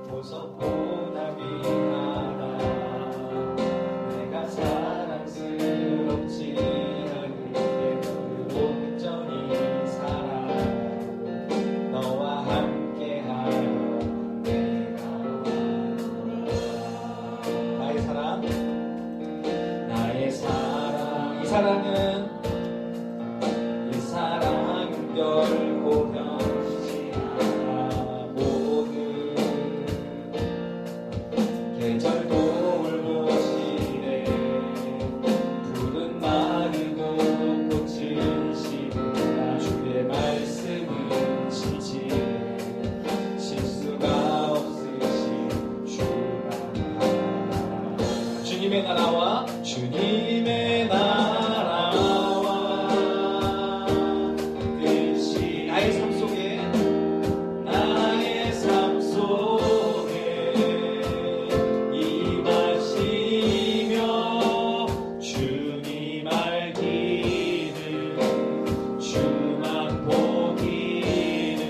보석보다 귀하다 내가 사랑스럽지 않을 때 너를 온전히 사랑하고 너와 함께하여 이 사랑은 결코 변치 않아 모든 계절도 울보시네 푸른 마르고 꽃은 시구나 주의 말씀은 지지네 실수가 없으신 주가 주님의 나라와 주님의 나라와 뜻이 나의 삶 속에 임하시며 주님 알기는 주만 보기는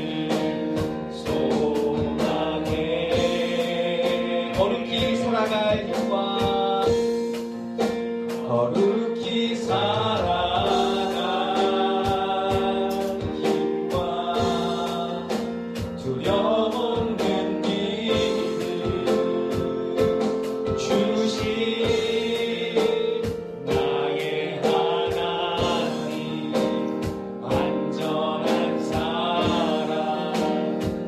살아갈 힘과 거룩히 살아갈 힘과 두려움 없는 믿음 주신 나의 하나님 완전한 사랑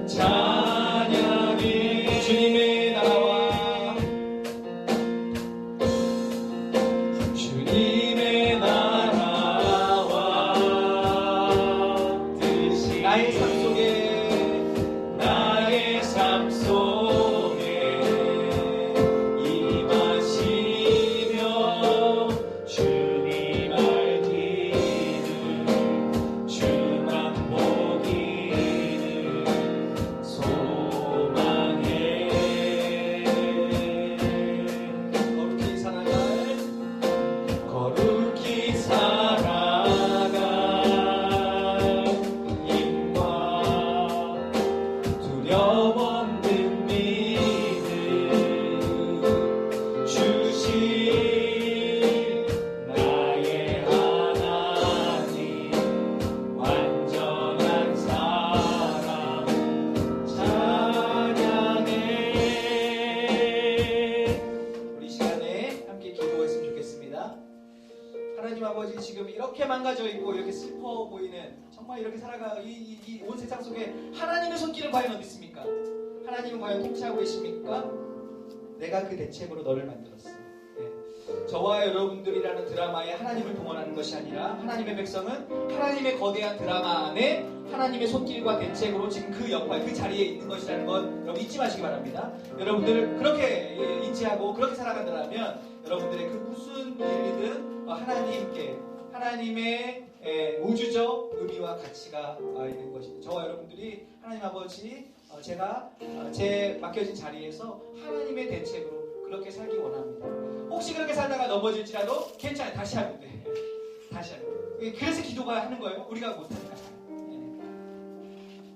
찬양해 주님의 나라와 주님의 나라와 뜻이 나의 삶 속에 임하시며 주님 알기를 주만 보기를 소망해 거룩히 살아갈 힘과 두려움 없는 믿음 주신 나의 하나님 완전한 사랑 찬양해. 우리 시간에 함께 기도했으면 좋겠습니다. 하나님 아버지, 지금 이렇게 망가져 있고 이렇게 슬퍼 보이는, 정말 이렇게 살아가 이 온 세상 속에 하나님의 손길은 과연 어디 있습니까? 하나님은 과연 통치하고 계십니까? 내가 그 대책으로 너를 만들었어. 네. 저와 여러분들이라는 드라마에 하나님을 동원하는 것이 아니라 하나님의 백성은 하나님의 거대한 드라마 안에 하나님의 손길과 대책으로 지금 그 역할, 그 자리에 있는 것이라는 것 여러분 잊지 마시기 바랍니다. 여러분들 그렇게 인지하고 그렇게 살아간다면 여러분들의 그 무슨 일이든 하나님의 우주적 의미와 가치가 있는 것입니다. 저와 여러분들이 하나님 아버지, 제가 제 맡겨진 자리에서 하나님의 대책으로 그렇게 살기 원합니다. 혹시 그렇게 살다가 넘어질지라도 괜찮아요. 다시 하면 돼. 다시 하면 돼. 그래서 기도가 하는 거예요. 우리가 못하니까.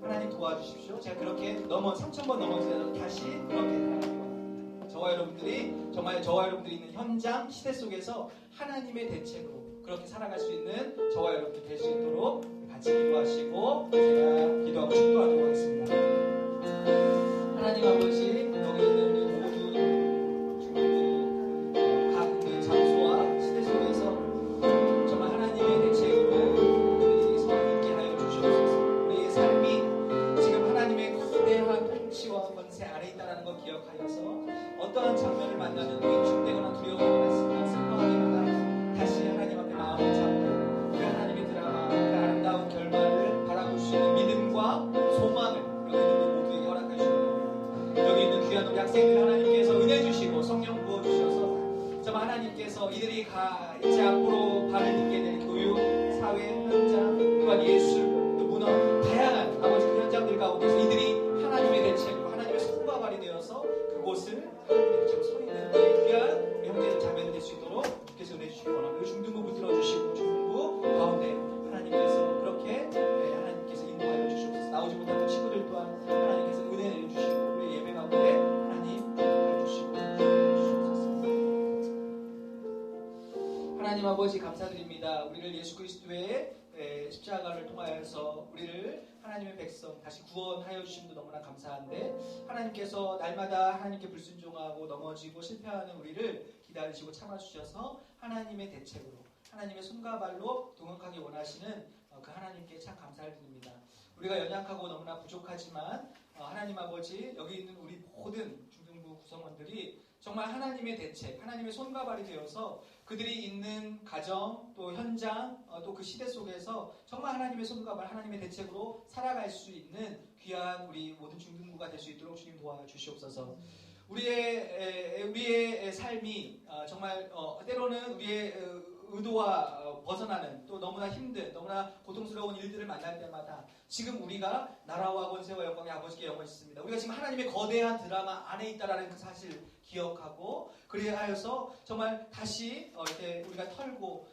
하나님 도와주십시오. 제가 그렇게 3,000번 넘어지더라도 다시 그렇게 살아가기 원합니다. 저와 여러분들이 정말 저와 여러분들이 있는 현장 시대 속에서 하나님의 대책으로 그렇게 살아갈 수 있는 저와 여러분들 될 수 있도록 같이 기도하시고 제가 기도하고 축도하도록 하겠습니다. 하나님 아버지, 여기 있는 우리 모두 각 장소와 시대 속에서 정말 하나님의 대책으로 그들이 서 있게 하여 주시옵소서. 우리의 삶이 지금 하나님의 거대한 통치와 권세 아래 있다는 것 기억하여서 어떠한 장면을 만나는 위축되거나 두려워하거나 슬퍼하기보다 다시 하나님 앞에 마음을 잡고 그 하나님의 드라마, 그 아름다운 결말을 바라볼 수 있는 믿음과 소망을 여기 있는 우리 모두에게 허락해 주시옵소서. 여기 있는 귀한 우리 학생들 하나님께서 은혜 주시고 성령 부어 주셔서 정말 하나님께서 이들이 이제 앞으로 발을 딛게 될 교육, 사회, 현장, 또한 예술, 또 문화, 다양한 아버지 그 현장들 가운데서 이들이 하나님의 대책으로 하나님의 손과 발이 되어서 그곳을 하나님의 대책으로 서 있는 귀한 우리 형제들 자매들 될 수 있도록 주께서 은혜 주시기 원합니다. 중등부 들어주시고 중등부 가운데 하나님께서 그렇게 하나님께서 인도하여 주시옵소서. 나오지 못했던 친구들 또한 하나님께서 은혜 내려주시고 우리 예배 가운데 하나님 해주시고 주시옵소서. 하나님 아버지 감사드립니다. 우리를 예수 그리스도의 십자가를 통하여서 우리를 하나님의 백성 다시 구원하여 주심도 너무나 감사한데 하나님께서 날마다 하나님께 불순종하고 넘어지고 실패하는 우리를 기다리시고 참아주셔서 하나님의 대책으로 하나님의 손과 발로 동역하기 원하시는 그 하나님께 참 감사를 드립니다. 우리가 연약하고 너무나 부족하지만 하나님 아버지, 여기 있는 우리 모든 중등부 구성원들이 정말 하나님의 대책, 하나님의 손과 발이 되어서 그들이 있는 가정, 또 현장, 또 그 시대 속에서 정말 하나님의 손과 발, 하나님의 대책으로 살아갈 수 있는 귀한 우리 모든 중등부가 될 수 있도록 주님 도와주시옵소서. 우리의 삶이 정말 때로는 우리의 의도와 벗어나는 또 너무나 힘든 너무나 고통스러운 일들을 만날 때마다 지금 우리가 나라와 권세와 영광의 아버지께 영광이 있습니다. 우리가 지금 하나님의 거대한 드라마 안에 있다라는 그 사실 기억하고 그리하여서 정말 다시 이렇게 우리가 털고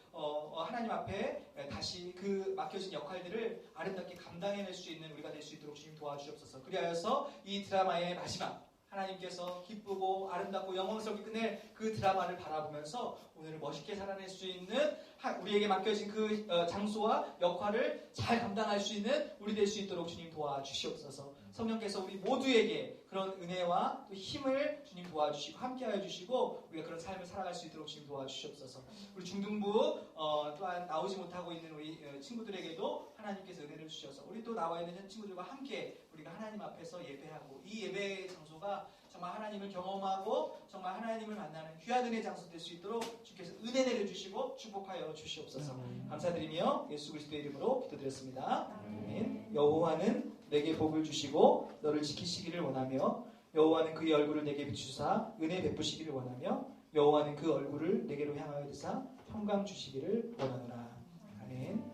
하나님 앞에 다시 그 맡겨진 역할들을 아름답게 감당해낼 수 있는 우리가 될 수 있도록 주님 도와주시옵소서. 그리하여서 이 드라마의 마지막 하나님께서 기쁘고 아름답고 영광스럽게 끝낼 그 드라마를 바라보면서 오늘을 멋있게 살아낼 수 있는 우리에게 맡겨진 그 장소와 역할을 잘 감당할 수 있는 우리 될 수 있도록 주님 도와주시옵소서. 성령께서 우리 모두에게 그런 은혜와 또 힘을 주님 도와주시고 함께하여 주시고 우리가 그런 삶을 살아갈 수 있도록 주님 도와주시옵소서. 우리 중등부 또한 나오지 못하고 있는 우리 친구들에게도 하나님께서 은혜를 주셔서 우리 또 나와 있는 친구들과 함께 우리가 하나님 앞에서 예배하고 이 예배의 장소가 정말 하나님을 경험하고 정말 하나님을 만나는 귀한 은혜의 장소 될 수 있도록 주께서 은혜 내려주시고 축복하여 주시옵소서. 감사드리며 예수 그리스도의 이름으로 기도드렸습니다. 아멘. 여호와는 내게 복을 주시고 너를 지키시기를 원하며 여호와는 그의 얼굴을 내게 비추사 은혜 베푸시기를 원하며 여호와는 그 얼굴을 내게로 향하여 드사 평강 주시기를 원하노라. 아멘.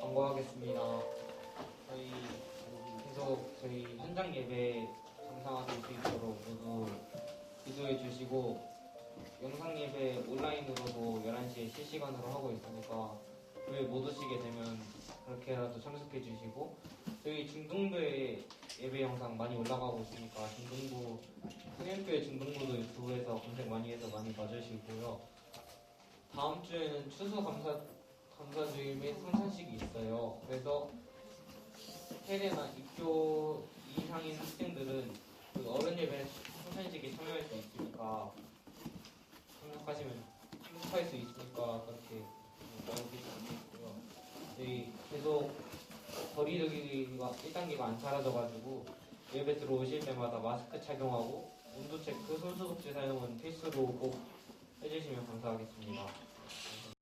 광고하겠습니다. 저희 계속 저희 현장 예배 정상화될 수 있도록 모두 기도해 주시고 영상 예배 온라인으로도 11시에 실시간으로 하고 있으니까 교회 못 오시게 되면 그렇게라도 참석해 주시고 저희 중등부의 예배 영상 많이 올라가고 있으니까 중등부 성현교회 중등부도 유튜브에서 검색 많이 해서 많이 봐주시고요. 다음 주에는 추수 감사주일 및 성찬식이 있어요. 그래서 세례나 입교 이상인 학생들은 그 어른 예배 성찬식에 참여할 수 있으니까 참석할 수 있으니까 그렇게 알려주시고요. 저희 계속 거리두기가 1단계가 안 사라져가지고 예배 들어오실 때마다 마스크 착용하고 온도 체크, 손소독제 사용은 필수로 꼭 해주시면 감사하겠습니다.